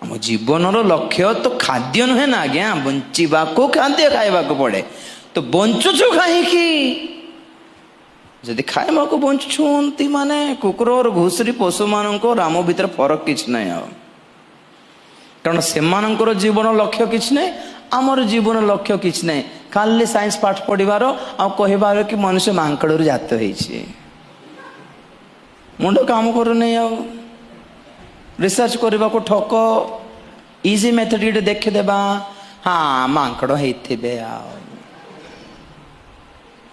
आम जीवन लक्ष्य तो खाद्य नुहे ना आज्ञा बंचा को खाद्य खाइबा को पड़े तो बंचुछु कहीं जदि खाइबा को बंचुंती माने कुकुर और घुसरी पशु मान राम भीतर फरक किसी ना कारण से जीवन लक्ष्य किसी ना आमर जीवन लक्ष्य किसी ना खाली साइंस पाठ पढ़ार आर कि मनुष्य मांकड़ जात हो मुंड काम करूनी रिसर्च करने को ठक इजी मेथड ये देखीदेबा हाँ मांकड़ होते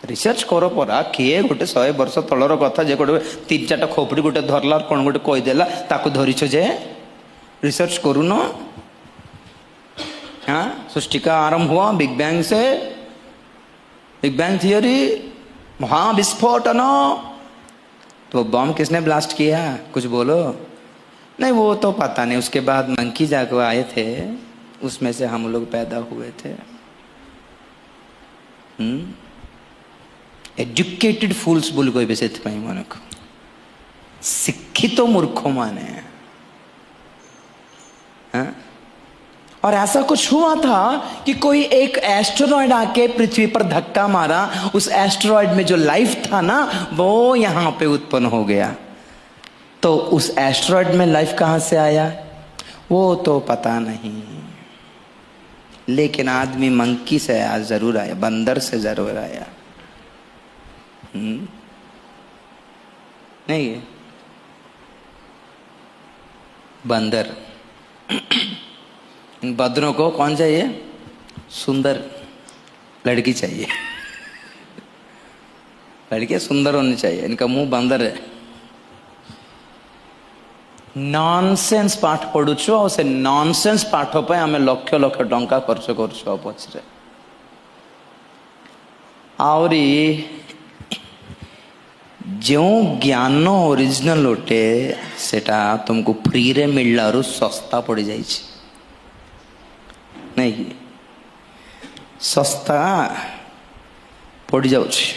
रिसर्च कर परा किए गोटे 100 वर्ष तलर कथा जे गोटे 3-4टा खोपड़ी गोटे धरला कौन गोटे कहीदेला ताकू धरीछ जे रिसर्च करून हाँ सृष्टि का आरंभ हुआ बिग बैंग से बिग बैंग थियोरी महाविस्फोटन तो बम किसने ब्लास्ट किया कुछ बोलो नहीं वो तो पता नहीं उसके बाद मंकी जाको आए थे उसमें से हम लोग पैदा हुए थे एजुकेटेड फूल्स बोल कहे से मन को शिक्षित मूर्ख माने हाँ? और ऐसा कुछ हुआ था कि कोई एक एस्टेरॉयड आके पृथ्वी पर धक्का मारा उस एस्टेरॉयड में जो लाइफ था ना वो यहाँ पे उत्पन्न हो गया तो उस एस्टेरॉयड में लाइफ कहाँ से आया वो तो पता नहीं लेकिन आदमी मंकी से आया जरूर आया बंदर से जरूर आया नहीं बंदर इन बंदरों को कौन चाहिए सुंदर लड़की चाहिए लड़कियां सुंदर होनी चाहिए इनका मुंह बंदर है नॉनसेंस पाठ पढ़ुछु और से नॉनसेंस पाठ पे हमें लक्ष लक्ष टंका खर्च करुछु पछरे आउरी जो ज्ञान ओरिजिनल ओटे सेटा तुमको फ्री रे मिललारू सस्ता पड़ जाई नहीं सस्ता पड़ जाउछि